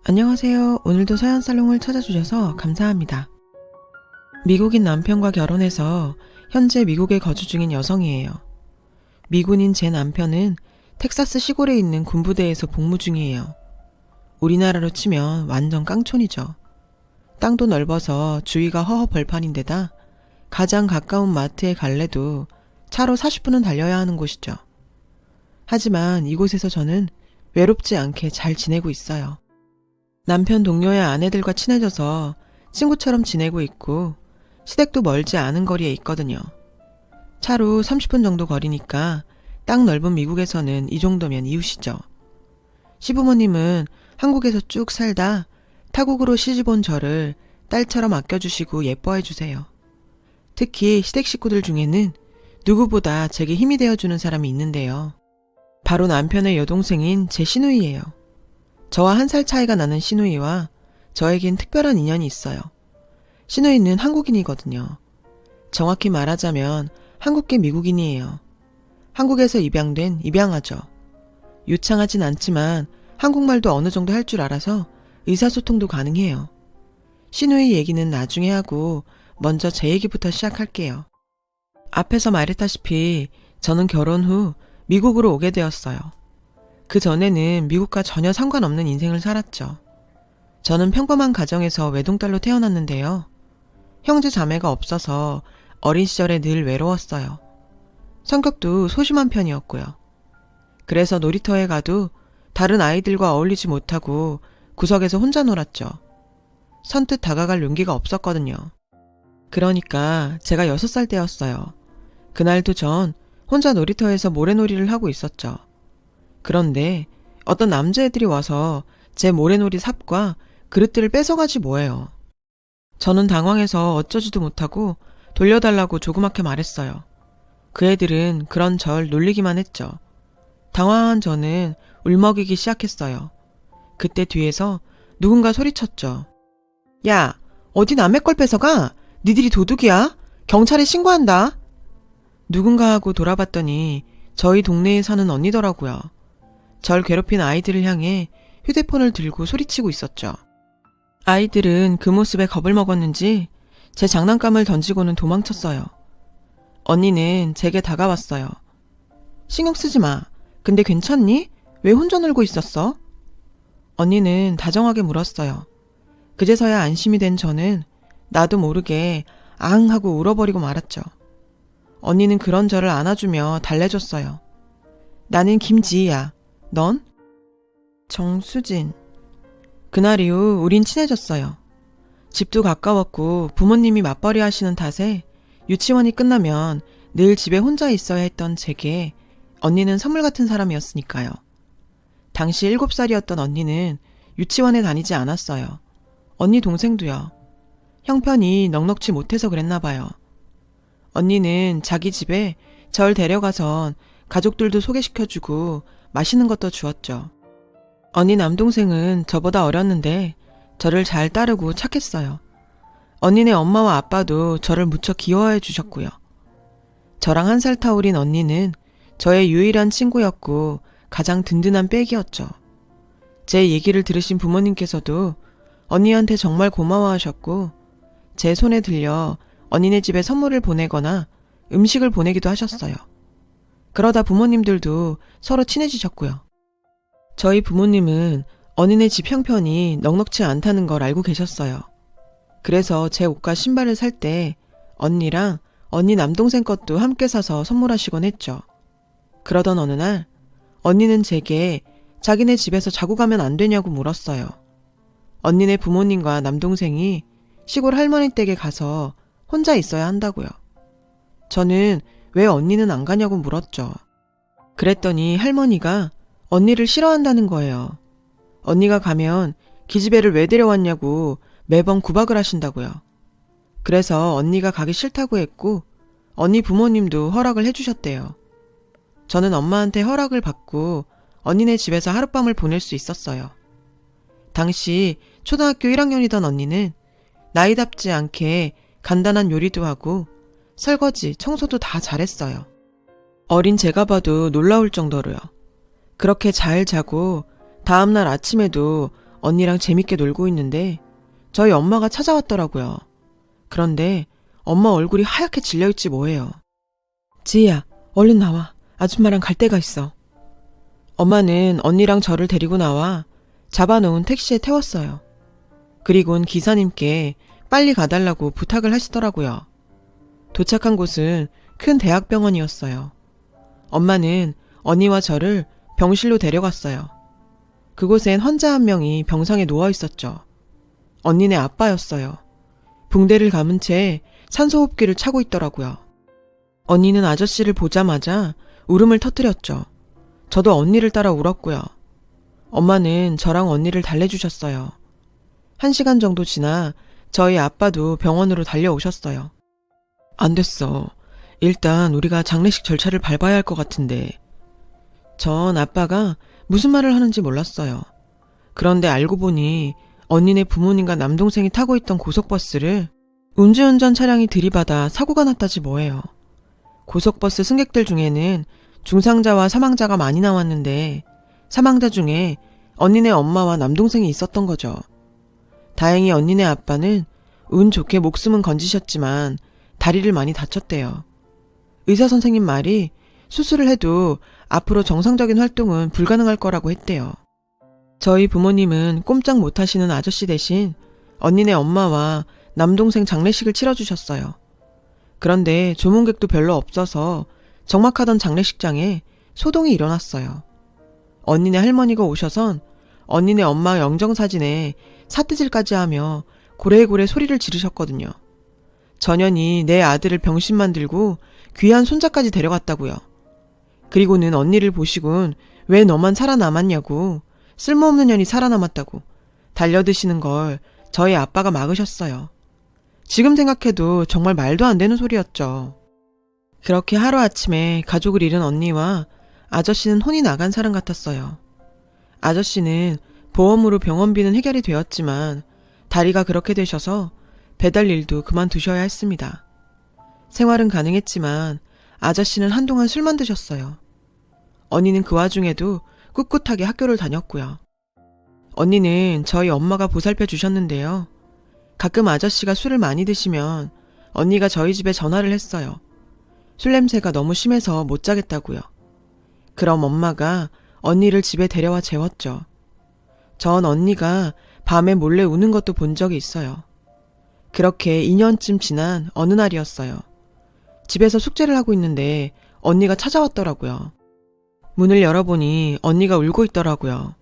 안녕하세요. 오늘도 서연살롱을 찾아주셔서 감사합니다. 미국인 남편과 결혼해서 현재 미국에 거주 중인 여성이에요. 미군인 제 남편은 텍사스 시골에 있는 군부대에서 복무 중이에요. 우리나라로 치면 완전 깡촌이죠. 땅도 넓어서 주위가 허허벌판인데다 가장 가까운 마트에 갈래도 차로 40분은 달려야 하는 곳이죠. 하지만 이곳에서 저는 외롭지 않게 잘 지내고 있어요. 남편 동료의 아내들과 친해져서 친구처럼 지내고 있고 시댁도 멀지 않은 거리에 있거든요. 차로 30분 정도 거리니까 땅 넓은 미국에서는 이 정도면 이웃이죠. 시부모님은 한국에서 쭉 살다 타국으로 시집온 저를 딸처럼 아껴주시고 예뻐해주세요. 특히 시댁 식구들 중에는 누구보다 제게 힘이 되어주는 사람이 있는데요. 바로 남편의 여동생인 제 시누이예요. 저와 1살 차이가 나는 시누이와 저에겐 특별한 인연이 있어요. 시누이는 한국인이거든요. 정확히 말하자면 한국계 미국인이에요. 한국에서 입양된 입양아죠. 유창하진 않지만 한국말도 어느 정도 할 줄 알아서 의사소통도 가능해요. 시누이 얘기는 나중에 하고 먼저 제 얘기부터 시작할게요. 앞에서 말했다시피 저는 결혼 후 미국으로 오게 되었어요. 그 전에는 미국과 전혀 상관없는 인생을 살았죠. 저는 평범한 가정에서 외동딸로 태어났는데요. 형제 자매가 없어서 어린 시절에 늘 외로웠어요. 성격도 소심한 편이었고요. 그래서 놀이터에 가도 다른 아이들과 어울리지 못하고 구석에서 혼자 놀았죠. 선뜻 다가갈 용기가 없었거든요. 그러니까 제가 6살 때였어요. 그날도 전 혼자 놀이터에서 모래놀이를 하고 있었죠. 그런데 어떤 남자애들이 와서 제 모래놀이 삽과 그릇들을 뺏어가지 뭐예요. 저는 당황해서 어쩌지도 못하고 돌려달라고 조그맣게 말했어요. 그 애들은 그런 절 놀리기만 했죠. 당황한 저는 울먹이기 시작했어요. 그때 뒤에서 누군가 소리쳤죠. 야, 어디 남의 걸 뺏어가? 니들이 도둑이야? 경찰에 신고한다. 누군가 하고 돌아봤더니 저희 동네에 사는 언니더라고요. 절 괴롭힌 아이들을 향해 휴대폰을 들고 소리치고 있었죠. 아이들은 그 모습에 겁을 먹었는지 제 장난감을 던지고는 도망쳤어요. 언니는 제게 다가왔어요. 신경 쓰지 마. 근데 괜찮니? 왜 혼자 놀고 있었어? 언니는 다정하게 물었어요. 그제서야 안심이 된 저는 나도 모르게 앙 하고 울어버리고 말았죠. 언니는 그런 저를 안아주며 달래줬어요. 나는 김지희야. 넌? 정수진. 그날 이후 우린 친해졌어요. 집도 가까웠고 부모님이 맞벌이 하시는 탓에 유치원이 끝나면 늘 집에 혼자 있어야 했던 제게 언니는 선물 같은 사람이었으니까요. 당시 7살이었던 언니는 유치원에 다니지 않았어요. 언니 동생도요. 형편이 넉넉지 못해서 그랬나 봐요. 언니는 자기 집에 절 데려가선 가족들도 소개시켜주고 맛있는 것도 주었죠. 언니 남동생은 저보다 어렸는데 저를 잘 따르고 착했어요. 언니네 엄마와 아빠도 저를 무척 귀여워해 주셨고요. 저랑 1살 터울인 언니는 저의 유일한 친구였고 가장 든든한 백이었죠. 제 얘기를 들으신 부모님께서도 언니한테 정말 고마워하셨고 제 손에 들려 언니네 집에 선물을 보내거나 음식을 보내기도 하셨어요. 그러다 부모님들도 서로 친해지셨고요. 저희 부모님은 언니네 집 형편이 넉넉지 않다는 걸 알고 계셨어요. 그래서 제 옷과 신발을 살 때 언니랑 언니 남동생 것도 함께 사서 선물하시곤 했죠. 그러던 어느 날 언니는 제게 자기네 집에서 자고 가면 안 되냐고 물었어요. 언니네 부모님과 남동생이 시골 할머니 댁에 가서 혼자 있어야 한다고요. 저는 왜 언니는 안 가냐고 물었죠. 그랬더니 할머니가 언니를 싫어한다는 거예요. 언니가 가면 기집애를 왜 데려왔냐고 매번 구박을 하신다고요. 그래서 언니가 가기 싫다고 했고 언니 부모님도 허락을 해주셨대요. 저는 엄마한테 허락을 받고 언니네 집에서 하룻밤을 보낼 수 있었어요. 당시 초등학교 1학년이던 언니는 나이답지 않게 간단한 요리도 하고 설거지, 청소도 다 잘했어요. 어린 제가 봐도 놀라울 정도로요. 그렇게 잘 자고 다음날 아침에도 언니랑 재밌게 놀고 있는데 저희 엄마가 찾아왔더라고요. 그런데 엄마 얼굴이 하얗게 질려있지 뭐예요. 지희야, 얼른 나와. 아줌마랑 갈 데가 있어. 엄마는 언니랑 저를 데리고 나와 잡아놓은 택시에 태웠어요. 그리곤 기사님께 빨리 가달라고 부탁을 하시더라고요. 도착한 곳은 큰 대학병원이었어요. 엄마는 언니와 저를 병실로 데려갔어요. 그곳엔 환자 한 명이 병상에 누워 있었죠. 언니네 아빠였어요. 붕대를 감은 채 산소호흡기를 차고 있더라고요. 언니는 아저씨를 보자마자 울음을 터뜨렸죠. 저도 언니를 따라 울었고요. 엄마는 저랑 언니를 달래주셨어요. 1시간 정도 지나 저희 아빠도 병원으로 달려오셨어요. 안 됐어. 일단 우리가 장례식 절차를 밟아야 할 것 같은데. 전 아빠가 무슨 말을 하는지 몰랐어요. 그런데 알고 보니 언니네 부모님과 남동생이 타고 있던 고속버스를 음주운전 차량이 들이받아 사고가 났다지 뭐예요. 고속버스 승객들 중에는 중상자와 사망자가 많이 나왔는데 사망자 중에 언니네 엄마와 남동생이 있었던 거죠. 다행히 언니네 아빠는 운 좋게 목숨은 건지셨지만 다리를 많이 다쳤대요. 의사 선생님 말이 수술을 해도 앞으로 정상적인 활동은 불가능할 거라고 했대요. 저희 부모님은 꼼짝 못하시는 아저씨 대신 언니네 엄마와 남동생 장례식을 치러주셨어요. 그런데 조문객도 별로 없어서 적막하던 장례식장에 소동이 일어났어요. 언니네 할머니가 오셔선 언니네 엄마 영정사진에 사뜨질까지 하며 고래고래 소리를 지르셨거든요. 전현이 내 아들을 병신 만들고 귀한 손자까지 데려갔다고요. 그리고는 언니를 보시곤 왜 너만 살아남았냐고, 쓸모없는 년이 살아남았다고 달려드시는 걸 저희 아빠가 막으셨어요. 지금 생각해도 정말 말도 안 되는 소리였죠. 그렇게 하루아침에 가족을 잃은 언니와 아저씨는 혼이 나간 사람 같았어요. 아저씨는 보험으로 병원비는 해결이 되었지만 다리가 그렇게 되셔서 배달 일도 그만두셔야 했습니다. 생활은 가능했지만 아저씨는 한동안 술만 드셨어요. 언니는 그 와중에도 꿋꿋하게 학교를 다녔고요. 언니는 저희 엄마가 보살펴 주셨는데요. 가끔 아저씨가 술을 많이 드시면 언니가 저희 집에 전화를 했어요. 술 냄새가 너무 심해서 못 자겠다고요. 그럼 엄마가 언니를 집에 데려와 재웠죠. 전 언니가 밤에 몰래 우는 것도 본 적이 있어요. 그렇게 2년쯤 지난 어느 날이었어요. 집에서 숙제를 하고 있는데 언니가 찾아왔더라고요. 문을 열어보니 언니가 울고 있더라고요.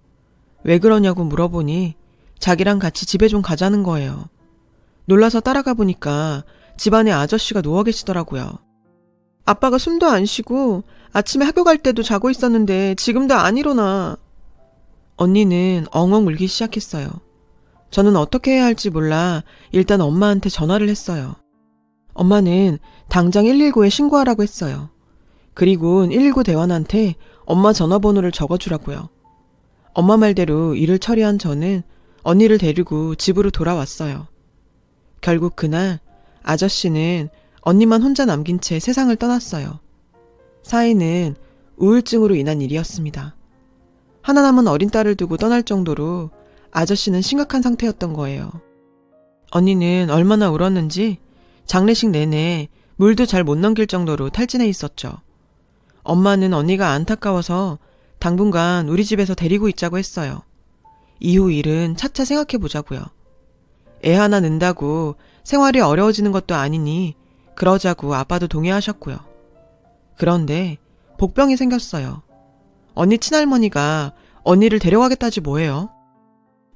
왜 그러냐고 물어보니 자기랑 같이 집에 좀 가자는 거예요. 놀라서 따라가 보니까 집안에 아저씨가 누워 계시더라고요. 아빠가 숨도 안 쉬고 아침에 학교 갈 때도 자고 있었는데 지금도 안 일어나. 언니는 엉엉 울기 시작했어요. 저는 어떻게 해야 할지 몰라 일단 엄마한테 전화를 했어요. 엄마는 당장 119에 신고하라고 했어요. 그리고 119 대원한테 엄마 전화번호를 적어주라고요. 엄마 말대로 일을 처리한 저는 언니를 데리고 집으로 돌아왔어요. 결국 그날 아저씨는 언니만 혼자 남긴 채 세상을 떠났어요. 사인은 우울증으로 인한 일이었습니다. 하나 남은 어린 딸을 두고 떠날 정도로 아저씨는 심각한 상태였던 거예요. 언니는 얼마나 울었는지 장례식 내내 물도 잘 못 넘길 정도로 탈진해 있었죠. 엄마는 언니가 안타까워서 당분간 우리 집에서 데리고 있자고 했어요. 이후 일은 차차 생각해 보자고요. 애 하나 낳는다고 생활이 어려워지는 것도 아니니 그러자고 아빠도 동의하셨고요. 그런데 복병이 생겼어요. 언니 친할머니가 언니를 데려가겠다지 뭐예요?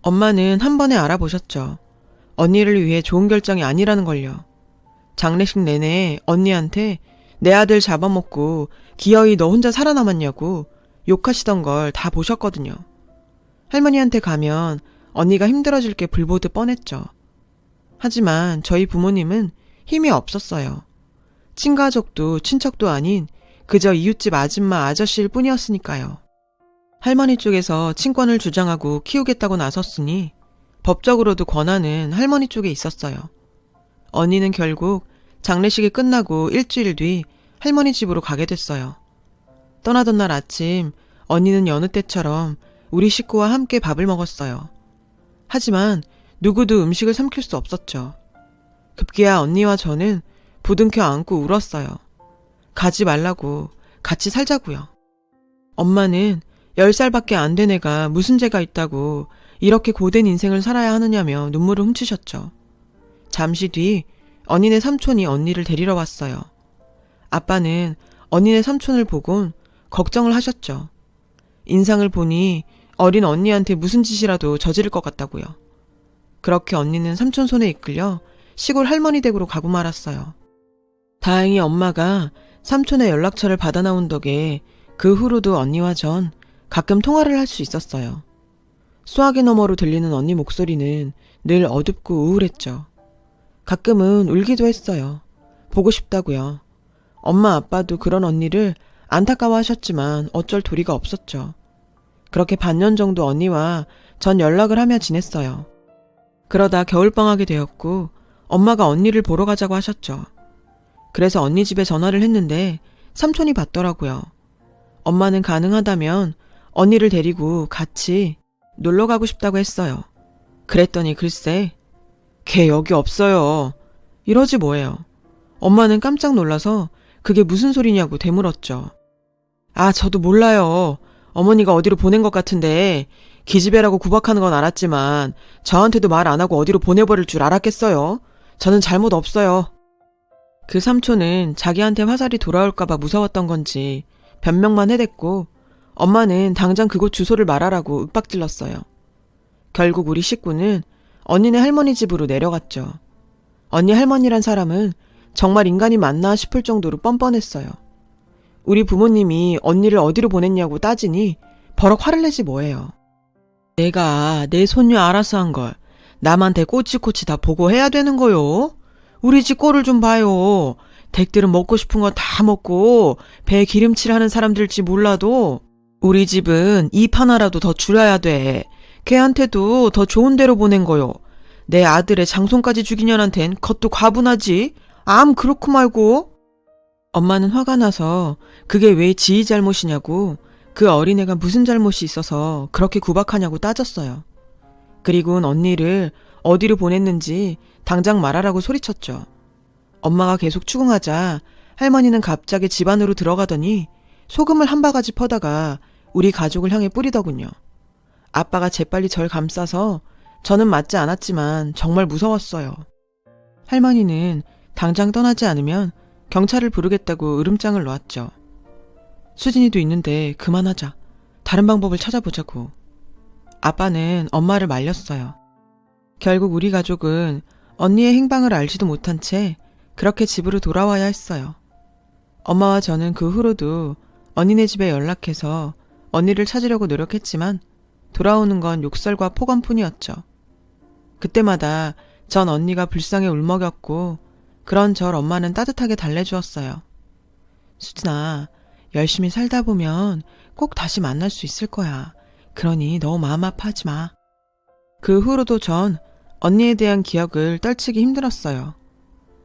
엄마는 한 번에 알아보셨죠. 언니를 위해 좋은 결정이 아니라는 걸요. 장례식 내내 언니한테 내 아들 잡아먹고 기어이 너 혼자 살아남았냐고 욕하시던 걸 다 보셨거든요. 할머니한테 가면 언니가 힘들어질 게 불보듯 뻔했죠. 하지만 저희 부모님은 힘이 없었어요. 친가족도 친척도 아닌 그저 이웃집 아줌마 아저씨일 뿐이었으니까요. 할머니 쪽에서 친권을 주장하고 키우겠다고 나섰으니 법적으로도 권한은 할머니 쪽에 있었어요. 언니는 결국 장례식이 끝나고 일주일 뒤 할머니 집으로 가게 됐어요. 떠나던 날 아침 언니는 여느 때처럼 우리 식구와 함께 밥을 먹었어요. 하지만 누구도 음식을 삼킬 수 없었죠. 급기야 언니와 저는 부둥켜 안고 울었어요. 가지 말라고, 같이 살자고요. 엄마는 10살밖에 안 된 애가 무슨 죄가 있다고 이렇게 고된 인생을 살아야 하느냐며 눈물을 훔치셨죠. 잠시 뒤 언니네 삼촌이 언니를 데리러 왔어요. 아빠는 언니네 삼촌을 보곤 걱정을 하셨죠. 인상을 보니 어린 언니한테 무슨 짓이라도 저지를 것 같다고요. 그렇게 언니는 삼촌 손에 이끌려 시골 할머니 댁으로 가고 말았어요. 다행히 엄마가 삼촌의 연락처를 받아 나온 덕에 그 후로도 언니와 전 가끔 통화를 할 수 있었어요. 수화기 너머로 들리는 언니 목소리는 늘 어둡고 우울했죠. 가끔은 울기도 했어요. 보고 싶다고요. 엄마 아빠도 그런 언니를 안타까워하셨지만 어쩔 도리가 없었죠. 그렇게 반년 정도 언니와 전 연락을 하며 지냈어요. 그러다 겨울방학이 되었고 엄마가 언니를 보러 가자고 하셨죠. 그래서 언니 집에 전화를 했는데 삼촌이 받더라고요. 엄마는 가능하다면 언니를 데리고 같이 놀러 가고 싶다고 했어요. 그랬더니 글쎄, 걔 여기 없어요. 이러지 뭐예요. 엄마는 깜짝 놀라서 그게 무슨 소리냐고 되물었죠. 아, 저도 몰라요. 어머니가 어디로 보낸 것 같은데 기집애라고 구박하는 건 알았지만 저한테도 말 안 하고 어디로 보내버릴 줄 알았겠어요. 저는 잘못 없어요. 그 삼촌은 자기한테 화살이 돌아올까봐 무서웠던 건지 변명만 해댔고 엄마는 당장 그곳 주소를 말하라고 윽박질렀어요. 결국 우리 식구는 언니네 할머니 집으로 내려갔죠. 언니 할머니란 사람은 정말 인간이 맞나 싶을 정도로 뻔뻔했어요. 우리 부모님이 언니를 어디로 보냈냐고 따지니 버럭 화를 내지 뭐예요. 내가 내 손녀 알아서 한 걸 남한테 꼬치꼬치 다 보고해야 되는 거요. 우리 집 꼴을 좀 봐요. 댁들은 먹고 싶은 거 다 먹고 배 기름칠하는 사람들일지 몰라도 우리 집은 입 하나라도 더 줄여야 돼. 걔한테도 더 좋은 데로 보낸 거요. 내 아들의 장손까지 죽이년한텐 겉도 과분하지. 암 그렇고 말고. 엄마는 화가 나서 그게 왜 지희 잘못이냐고, 그 어린애가 무슨 잘못이 있어서 그렇게 구박하냐고 따졌어요. 그리고는 언니를 어디로 보냈는지 당장 말하라고 소리쳤죠. 엄마가 계속 추궁하자 할머니는 갑자기 집 안으로 들어가더니 소금을 한 바가지 퍼다가 우리 가족을 향해 뿌리더군요. 아빠가 재빨리 절 감싸서 저는 맞지 않았지만 정말 무서웠어요. 할머니는 당장 떠나지 않으면 경찰을 부르겠다고 으름장을 놓았죠. 수진이도 있는데 그만하자. 다른 방법을 찾아보자고. 아빠는 엄마를 말렸어요. 결국 우리 가족은 언니의 행방을 알지도 못한 채 그렇게 집으로 돌아와야 했어요. 엄마와 저는 그 후로도 언니네 집에 연락해서 언니를 찾으려고 노력했지만 돌아오는 건 욕설과 폭언뿐이었죠. 그때마다 전 언니가 불쌍해 울먹였고 그런절 엄마는 따뜻하게 달래주었어요. 수진아, 열심히 살다 보면 꼭 다시 만날 수 있을 거야. 그러니 너무 마음 아파하지 마. 그 후로도 전 언니에 대한 기억을 떨치기 힘들었어요.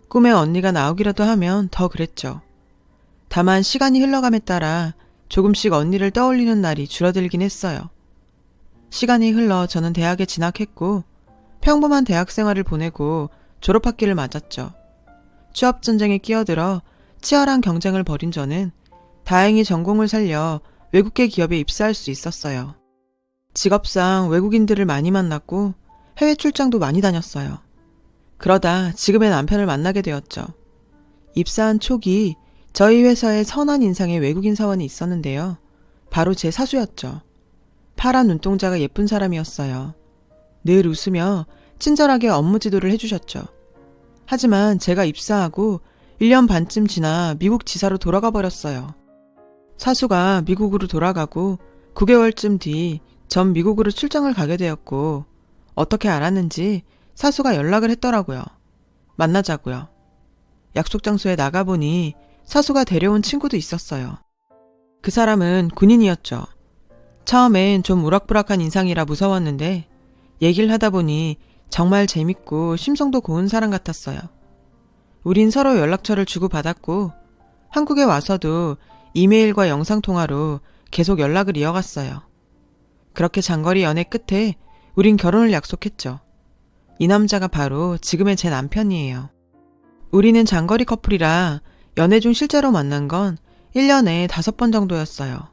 꿈에 언니가 나오기라도 하면 더 그랬죠. 다만 시간이 흘러감에 따라 조금씩 언니를 떠올리는 날이 줄어들긴 했어요. 시간이 흘러 저는 대학에 진학했고 평범한 대학 생활을 보내고 졸업학기를 맞았죠. 취업전쟁에 끼어들어 치열한 경쟁을 벌인 저는 다행히 전공을 살려 외국계 기업에 입사할 수 있었어요. 직업상 외국인들을 많이 만났고 해외 출장도 많이 다녔어요. 그러다 지금의 남편을 만나게 되었죠. 입사한 초기 저희 회사에 선한 인상의 외국인 사원이 있었는데요. 바로 제 사수였죠. 파란 눈동자가 예쁜 사람이었어요. 늘 웃으며 친절하게 업무 지도를 해주셨죠. 하지만 제가 입사하고 1년 반쯤 지나 미국 지사로 돌아가 버렸어요. 사수가 미국으로 돌아가고 9개월쯤 뒤 전 미국으로 출장을 가게 되었고 어떻게 알았는지 사수가 연락을 했더라고요. 만나자고요. 약속 장소에 나가보니 사수가 데려온 친구도 있었어요. 그 사람은 군인이었죠. 처음엔 좀 우락부락한 인상이라 무서웠는데 얘기를 하다 보니 정말 재밌고 심성도 고운 사람 같았어요. 우린 서로 연락처를 주고받았고 한국에 와서도 이메일과 영상통화로 계속 연락을 이어갔어요. 그렇게 장거리 연애 끝에 우린 결혼을 약속했죠. 이 남자가 바로 지금의 제 남편이에요. 우리는 장거리 커플이라 연애 중 실제로 만난 건 1년에 5번 정도였어요.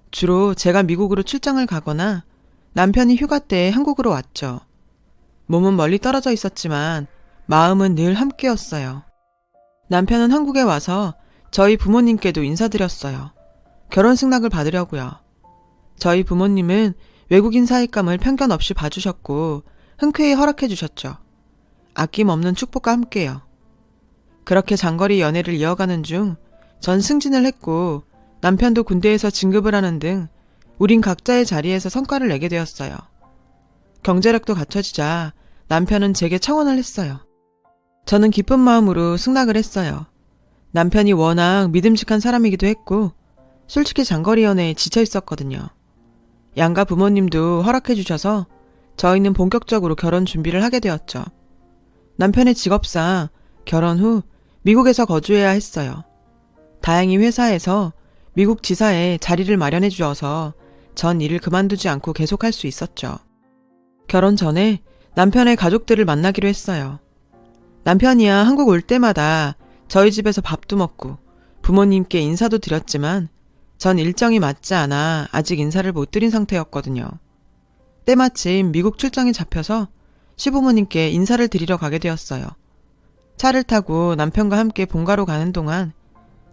주로 제가 미국으로 출장을 가거나 남편이 휴가 때 한국으로 왔죠. 몸은 멀리 떨어져 있었지만 마음은 늘 함께였어요. 남편은 한국에 와서 저희 부모님께도 인사드렸어요. 결혼 승낙을 받으려고요. 저희 부모님은 외국인 사익감을 편견 없이 봐주셨고 흔쾌히 허락해 주셨죠. 아낌없는 축복과 함께요. 그렇게 장거리 연애를 이어가는 중 전 승진을 했고 남편도 군대에서 진급을 하는 등 우린 각자의 자리에서 성과를 내게 되었어요. 경제력도 갖춰지자 남편은 제게 청혼을 했어요. 저는 기쁜 마음으로 승낙을 했어요. 남편이 워낙 믿음직한 사람이기도 했고 솔직히 장거리 연애에 지쳐 있었거든요. 양가 부모님도 허락해 주셔서 저희는 본격적으로 결혼 준비를 하게 되었죠. 남편의 직업상 결혼 후 미국에서 거주해야 했어요. 다행히 회사에서 미국 지사에 자리를 마련해 주어서 전 일을 그만두지 않고 계속할 수 있었죠. 결혼 전에 남편의 가족들을 만나기로 했어요. 남편이야 한국 올 때마다 저희 집에서 밥도 먹고 부모님께 인사도 드렸지만 전 일정이 맞지 않아 아직 인사를 못 드린 상태였거든요. 때마침 미국 출장이 잡혀서 시부모님께 인사를 드리러 가게 되었어요. 차를 타고 남편과 함께 본가로 가는 동안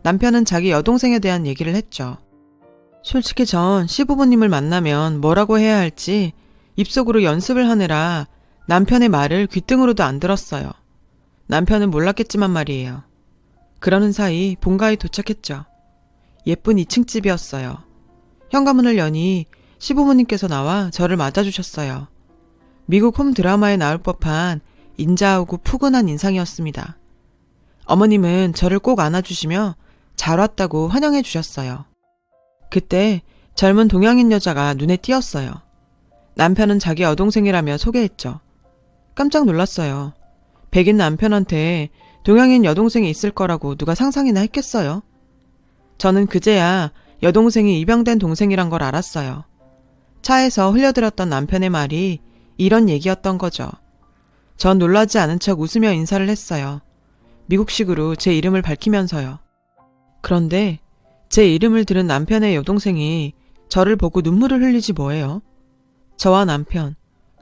남편은 자기 여동생에 대한 얘기를 했죠. 솔직히 전 시부모님을 만나면 뭐라고 해야 할지 입속으로 연습을 하느라 남편의 말을 귓등으로도 안 들었어요. 남편은 몰랐겠지만 말이에요. 그러는 사이 본가에 도착했죠. 예쁜 2층 집이었어요. 현관문을 여니 시부모님께서 나와 저를 맞아주셨어요. 미국 홈 드라마에 나올 법한 인자하고 푸근한 인상이었습니다. 어머님은 저를 꼭 안아주시며 잘 왔다고 환영해 주셨어요. 그때 젊은 동양인 여자가 눈에 띄었어요. 남편은 자기 여동생이라며 소개했죠. 깜짝 놀랐어요. 백인 남편한테 동양인 여동생이 있을 거라고 누가 상상이나 했겠어요? 저는 그제야 여동생이 입양된 동생이란 걸 알았어요. 차에서 흘려들었던 남편의 말이 이런 얘기였던 거죠. 전 놀라지 않은 척 웃으며 인사를 했어요. 미국식으로 제 이름을 밝히면서요. 그런데 제 이름을 들은 남편의 여동생이 저를 보고 눈물을 흘리지 뭐예요? 저와 남편,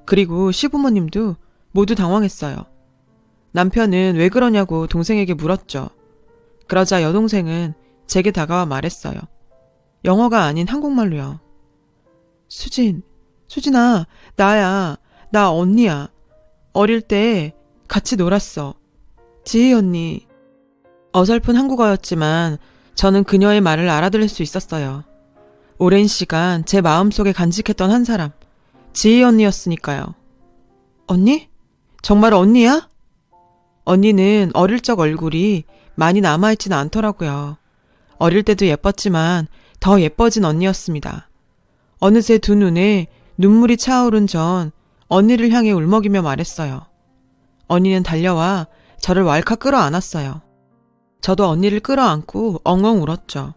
그리고 시부모님도 모두 당황했어요. 남편은 왜 그러냐고 동생에게 물었죠. 그러자 여동생은 제게 다가와 말했어요. 영어가 아닌 한국말로요. 수진아, 나야. 나 언니야. 어릴 때 같이 놀았어. 지희 언니. 어설픈 한국어였지만 저는 그녀의 말을 알아들을 수 있었어요. 오랜 시간 제 마음속에 간직했던 한 사람, 지희 언니였으니까요. 언니? 정말 언니야? 언니는 어릴 적 얼굴이 많이 남아있지는 않더라고요. 어릴 때도 예뻤지만 더 예뻐진 언니였습니다. 어느새 두 눈에 눈물이 차오른 전 언니를 향해 울먹이며 말했어요. 언니는 달려와 저를 왈칵 끌어안았어요. 저도 언니를 끌어안고 엉엉 울었죠.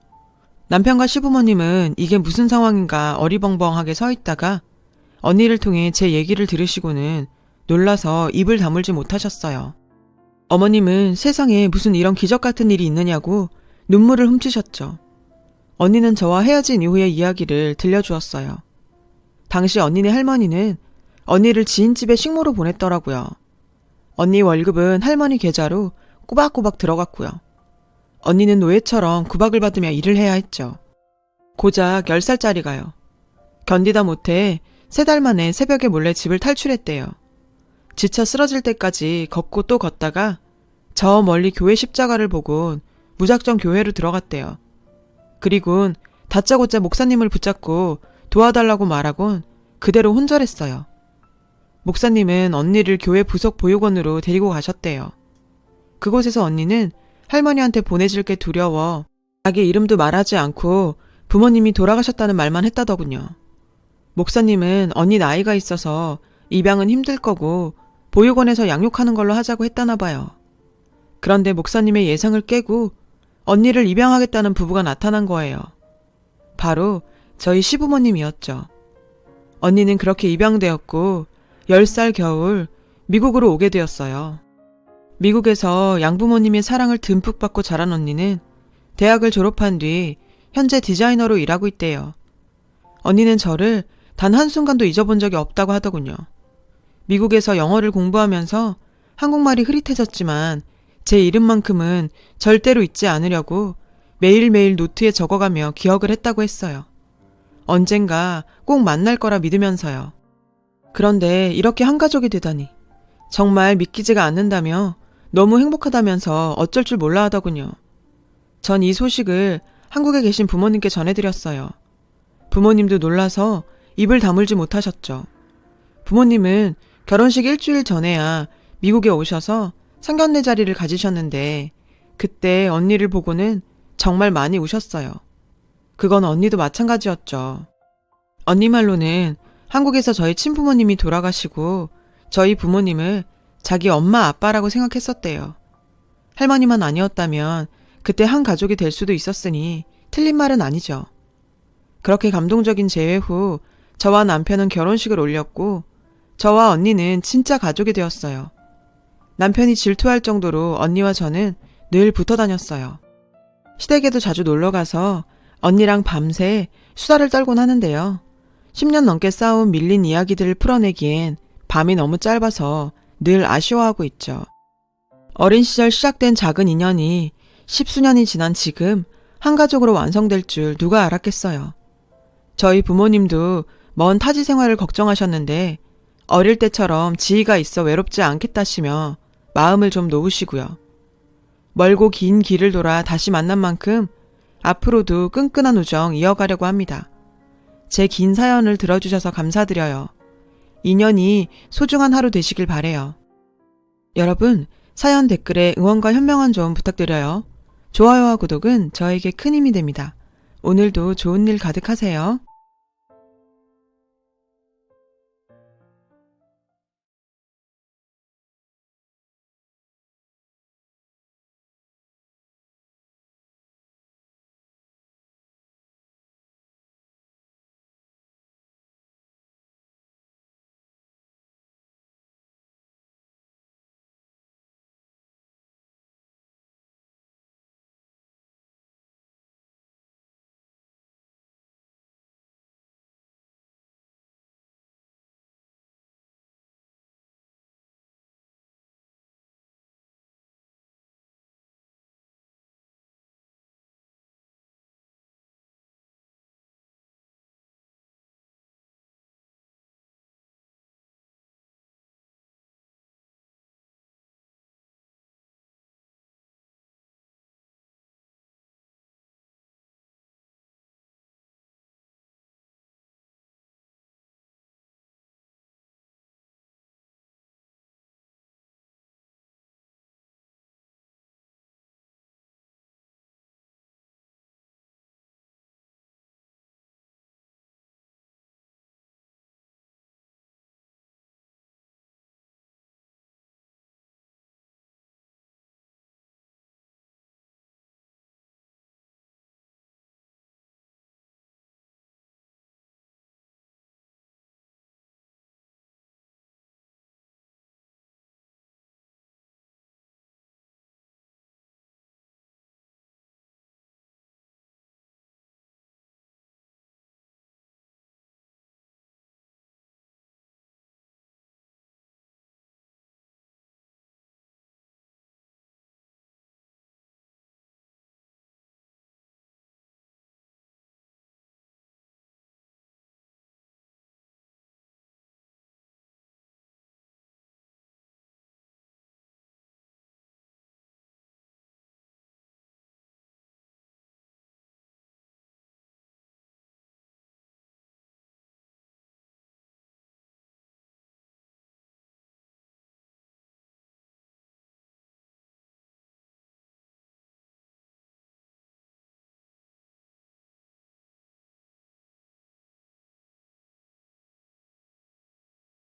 남편과 시부모님은 이게 무슨 상황인가 어리벙벙하게 서 있다가 언니를 통해 제 얘기를 들으시고는 놀라서 입을 다물지 못하셨어요. 어머님은 세상에 무슨 이런 기적 같은 일이 있느냐고 눈물을 훔치셨죠. 언니는 저와 헤어진 이후의 이야기를 들려주었어요. 당시 언니네 할머니는 언니를 지인집에 식모로 보냈더라고요. 언니 월급은 할머니 계좌로 꼬박꼬박 들어갔고요. 언니는 노예처럼 구박을 받으며 일을 해야 했죠. 고작 10살짜리가요. 견디다 못해 3달 만에 새벽에 몰래 집을 탈출했대요. 지쳐 쓰러질 때까지 걷고 또 걷다가 저 멀리 교회 십자가를 보곤 무작정 교회로 들어갔대요. 그리곤 다짜고짜 목사님을 붙잡고 도와달라고 말하곤 그대로 혼절했어요. 목사님은 언니를 교회 부속 보육원으로 데리고 가셨대요. 그곳에서 언니는 할머니한테 보내질 게 두려워 자기 이름도 말하지 않고 부모님이 돌아가셨다는 말만 했다더군요. 목사님은 언니 나이가 있어서 입양은 힘들 거고 보육원에서 양육하는 걸로 하자고 했다나 봐요. 그런데 목사님의 예상을 깨고 언니를 입양하겠다는 부부가 나타난 거예요. 바로 저희 시부모님이었죠. 언니는 그렇게 입양되었고 10살 겨울 미국으로 오게 되었어요. 미국에서 양부모님의 사랑을 듬뿍 받고 자란 언니는 대학을 졸업한 뒤 현재 디자이너로 일하고 있대요. 언니는 저를 단 한순간도 잊어본 적이 없다고 하더군요. 미국에서 영어를 공부하면서 한국말이 흐릿해졌지만 제 이름만큼은 절대로 잊지 않으려고 매일매일 노트에 적어가며 기억을 했다고 했어요. 언젠가 꼭 만날 거라 믿으면서요. 그런데 이렇게 한 가족이 되다니 정말 믿기지가 않는다며 너무 행복하다면서 어쩔 줄 몰라 하더군요. 전 이 소식을 한국에 계신 부모님께 전해드렸어요. 부모님도 놀라서 입을 다물지 못하셨죠. 부모님은 결혼식 일주일 전에야 미국에 오셔서 상견례 자리를 가지셨는데 그때 언니를 보고는 정말 많이 우셨어요. 그건 언니도 마찬가지였죠. 언니 말로는 한국에서 저희 친부모님이 돌아가시고 저희 부모님을 자기 엄마 아빠라고 생각했었대요. 할머니만 아니었다면 그때 한 가족이 될 수도 있었으니 틀린 말은 아니죠. 그렇게 감동적인 재회 후 저와 남편은 결혼식을 올렸고 저와 언니는 진짜 가족이 되었어요. 남편이 질투할 정도로 언니와 저는 늘 붙어 다녔어요. 시댁에도 자주 놀러가서 언니랑 밤새 수다를 떨곤 하는데요. 10년 넘게 쌓아온 밀린 이야기들을 풀어내기엔 밤이 너무 짧아서 늘 아쉬워하고 있죠. 어린 시절 시작된 작은 인연이 10수년이 지난 지금 한 가족으로 완성될 줄 누가 알았겠어요. 저희 부모님도 먼 타지 생활을 걱정하셨는데 어릴 때처럼 지희가 있어 외롭지 않겠다시며 마음을 좀 놓으시고요. 멀고 긴 길을 돌아 다시 만난 만큼 앞으로도 끈끈한 우정 이어가려고 합니다. 제 긴 사연을 들어주셔서 감사드려요. 인연이 소중한 하루 되시길 바래요. 여러분, 사연 댓글에 응원과 현명한 조언 부탁드려요. 좋아요와 구독은 저에게 큰 힘이 됩니다. 오늘도 좋은 일 가득하세요.